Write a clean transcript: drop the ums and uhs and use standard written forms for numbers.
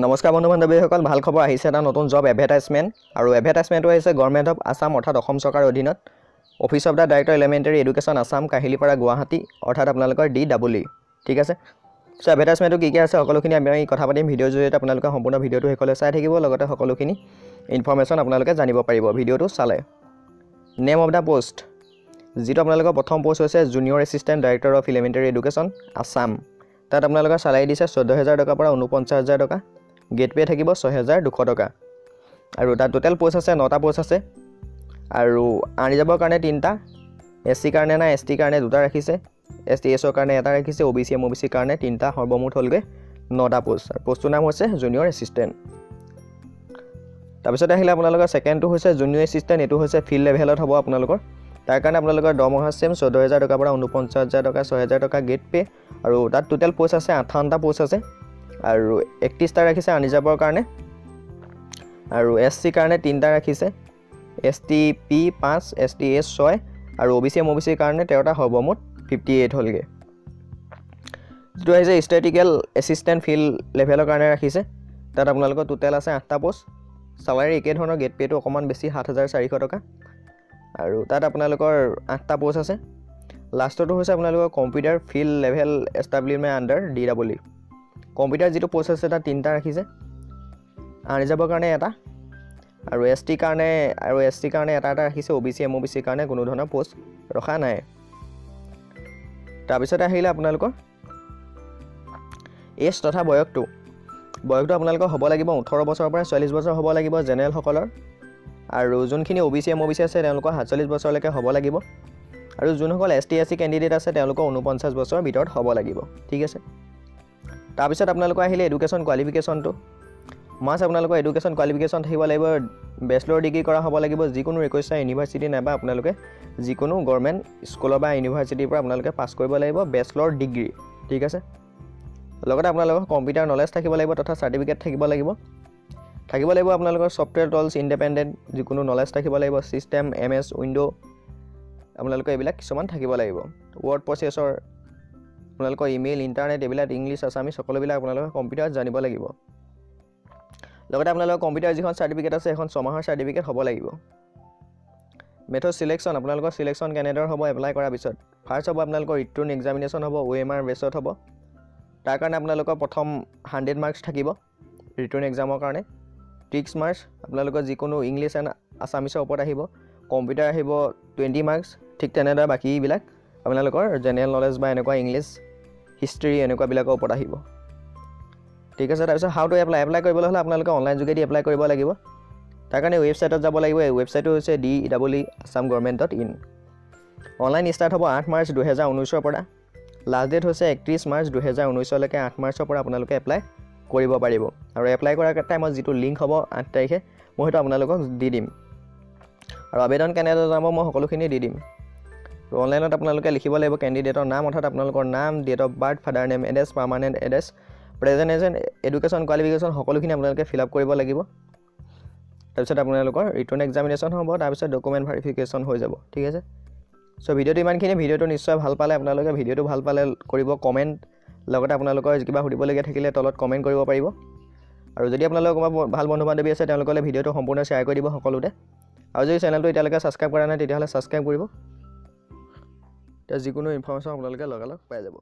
নমস্কাৰ বন্ধু বান্ধৱীসকল, ভাল খবৰ আহিছে। এটা নতুন জব এডভাৰটাইজমেণ্ট আৰু এডভাৰটাইজমেণ্টটো আহিছে গভৰ্ণমেণ্ট অফ আছাম অৰ্থাৎ অসম চৰকাৰৰ অধীনত office of the director elementary education Assam Kahilipara Guwahati অৰ্থাৎ আপোনালোকৰ DEE। ঠিক আছে, চ' এডভাৰটাইজমেণ্টটো কি আছে সকলোখিনি আমি কথা পাতিম ভিডিঅ'ৰ জৰিয়তে। আপোনালোকে সম্পূৰ্ণ ভিডিঅ'টো শেষলৈ চাই থাকিব, লগতে সকলোখিনি ইনফৰ্মেশ্যন আপোনালোকে জানিব পাৰিব ভিডিঅ'টো চালে। নেম অফ দ্য পোষ্ট, যিটো আপোনালোকৰ প্ৰথম পোষ্ট হৈছে junior assistant director of elementary education Assam. তাত আপোনালোকৰ চালাৰী দিছে 14,000 টকাৰ পৰা 49,000 টকা। গেট পে থাকিব 6,200 টকা আৰু তাত টোটেল পোষ্ট আছে 9টা পোষ্ট আছে আৰু আনৰিজাৰ্ভৰ কাৰণে 3টা, SC কাৰণে না ST কাৰণে 2টা ৰাখিছে, STSৰ কাৰণে 1টা ৰাখিছে, OBC MOBC কাৰণে 3টা, সৰ্বমুঠ হ'লগৈ 9টা পোষ্ট। আৰু পোষ্টটোৰ নাম হৈছে জুনিয়ৰ এছিষ্টেণ্ট। তাৰপিছত আহিলে আপোনালোকৰ ছেকেণ্ডটো হৈছে জুনিয়ৰ এছিষ্টেণ্ট। এইটো হৈছে ফিল্ড লেভেলত হ'ব আপোনালোকৰ। তাৰ কাৰণে আপোনালোকৰ দৰমহা চেম 14,000 টকাৰ পৰা 49,000 টকা, 6,000 টকা গেট পে আৰু তাত টোটেল পোষ্ট আছে 58টা পোষ্ট আছে আৰু 31টা ৰাখিছে আনৰিজাৰ্ভৰ কাৰণে আৰু SC কাৰণে 3টা ৰাখিছে, STP 5, STS 6 আৰু OBC MOBC কাৰণে 13টা, সৰ্বমুঠ 58 হ'লগৈ। যিটো আহিছে ষ্টেটিকেল এছিষ্টেণ্ট ফিল্ড লেভেলৰ কাৰণে ৰাখিছে। তাত আপোনালোকৰ টোটেল আছে 8টা পোষ্ট, চালাৰী একে ধৰণৰ, গেট পেটো অকণমান বেছি 7,400 টকা আৰু তাত আপোনালোকৰ 8টা পোষ্ট আছে। লাষ্টটো হৈছে আপোনালোকৰ computer field level establishment under DEE। Computer যিটো পোষ্ট আছে তাত 3টা ৰাখিছে, আনৰিজাৰ্ভৰ কাৰণে 1টা আৰু ST কাৰণে আৰু SC কাৰণে 1টা ৰাখিছে, OBC MOBC কাৰণে কোনো ধৰণৰ পোষ্ট ৰখা নাই। তাৰপিছত আহিলে আপোনালোকৰ এজ তথা বয়সটো আপোনালোকৰ হ'ব লাগিব 18 বছৰৰ পৰা 44 বছৰ হ'ব লাগিব জেনেৰেলসকলৰ, আৰু যোনখিনি OBC MOBC আছে তেওঁলোকৰ 47 বছৰলৈকে হ'ব লাগিব, আৰু যোনসকল ST SC কেণ্ডিডেট আছে তেওঁলোকৰ 49 বছৰৰ ভিতৰত হ'ব লাগিব। ঠিক আছে, তাৰপিছত আপোনালোকৰ আহিলে এডুকেশ্যন কোৱালিফিকেশ্যনটো। মাষ্ট আপোনালোকৰ এডুকেশ্যন কোৱালিফিকেশ্যন থাকিব লাগিব, বেচেলৰ ডিগ্ৰী কৰা হ'ব লাগিব যিকোনো ৰিকোয়েষ্ট ইউনিভাৰ্চিটি নাইবা আপোনালোকে যিকোনো গভৰ্ণমেণ্ট স্কুলৰ বা ইউনিভাৰ্চিটিৰ পৰা আপোনালোকে পাছ কৰিব লাগিব বেচেলৰ ডিগ্ৰী। ঠিক আছে, লগতে আপোনালোকৰ কম্পিউটাৰ নলেজ থাকিব লাগিব তথা চাৰ্টিফিকেট থাকিব লাগিব আপোনালোকৰ ছফ্টৱেৰ টুলছ ইণ্ডিপেণ্ডেণ্ট যিকোনো নলেজ থাকিব লাগিব, ছিষ্টেম MS উইণ্ড' আপোনালোকৰ এইবিলাক কিছুমান থাকিব লাগিব, ৱৰ্ড প্ৰচেছৰ আপোনালোকৰ ইমেইল ইণ্টাৰনেট এইবিলাক ইংলিছ আছামিজ সকলোবিলাক আপোনালোকে কম্পিউটাৰত জানিব লাগিব। লগতে আপোনালোকৰ কম্পিউটাৰ যিখন চাৰ্টিফিকেট আছে এখন 6 মাহৰ চাৰ্টিফিকেট হ'ব লাগিব। মেথড চিলেকশ্যন, আপোনালোকৰ চিলেকশ্যন কেনেদৰে হ'ব এপ্লাই কৰাৰ পিছত ফাৰ্ষ্ট হ'ব আপোনালোকৰ ৰিটন এক্সামিনেশ্যন হ'ব, OMR বেছত হ'ব। তাৰ কাৰণে আপোনালোকৰ প্ৰথম 100 মাৰ্কছ থাকিব ৰিটন এক্সামৰ কাৰণে, 30 মাৰ্কছ আপোনালোকৰ যিকোনো ইংলিছ এণ্ড আছামিছৰ ওপৰত আহিব, কম্পিউটাৰ আহিব 20 মাৰ্কছ, ঠিক তেনেদৰে বাকীবিলাক আপোনালোকৰ জেনেৰেল নলেজ বা এনেকুৱা ইংলিছ হিষ্ট্ৰী এনেকুৱাবিলাকৰ ওপৰত আহিব। ঠিক আছে, তাৰপিছত হাউ টু এপ্লাই কৰিবলৈ হ'লে আপোনালোকে অনলাইন যোগেদি এপ্লাই কৰিব লাগিব। তাৰ কাৰণে ৱেবছাইটত যাব লাগিব, এই ৱেবছাইটটো হৈছে DEE.assam.government.in। অনলাইন ষ্টাৰ্ট হ'ব 8 মাৰ্চ 2019 পৰা, লাষ্ট ডেট হৈছে 31 মাৰ্চ 2019লৈকে। 8 মাৰ্চৰ পৰা আপোনালোকে এপ্লাই কৰিব পাৰিব আৰু এপ্লাই কৰাৰ টাইমত যিটো লিংক হ'ব 8 তাৰিখে মই সেইটো আপোনালোকক দি দিম, আৰু আবেদন কেনেদৰে জনাব মই সকলোখিনি দি দিম। অনলাইনত আপোনালোকে লিখিব লাগিব কেণ্ডিডেটৰ নাম অৰ্থাৎ আপোনালোকৰ নাম, date of birth, father name, address, permanent address, present agent, education qualification সকলোখিনি আপোনালোকে ফিল আপ কৰিব লাগিব। তাৰপিছত আপোনালোকৰ ৰিটন এক্সামিনেশ্যন হ'ব, তাৰপিছত ডকুমেণ্ট ভেৰিফিকেশ্যন হৈ যাব। ঠিক আছে, চ' ভিডিঅ'টো ইমানখিনি। ভিডিঅ'টো নিশ্চয় ভাল পালে আপোনালোকে, ভিডিঅ'টো ভাল পালে কৰিব কমেণ্ট, লগতে আপোনালোকৰ কিবা সুধিবলগীয়া থাকিলে তলত কমেণ্ট কৰিব পাৰিব, আৰু যদি আপোনালোকৰ কোনোবা ভাল বন্ধু বান্ধৱী আছে তেওঁলোকলৈ ভিডিঅ'টো সম্পূৰ্ণ শ্বেয়াৰ কৰি দিব সকলোতে, আৰু যদি চেনেলটো এতিয়ালৈকে ছাবস্ক্ৰাইব কৰা নাই তেতিয়াহ'লে ছাবস্ক্ৰাইব কৰিব, তেতিয়া যিকোনো ইনফৰ্মেশ্যন আপোনালোকে লগালগ পাই যাব।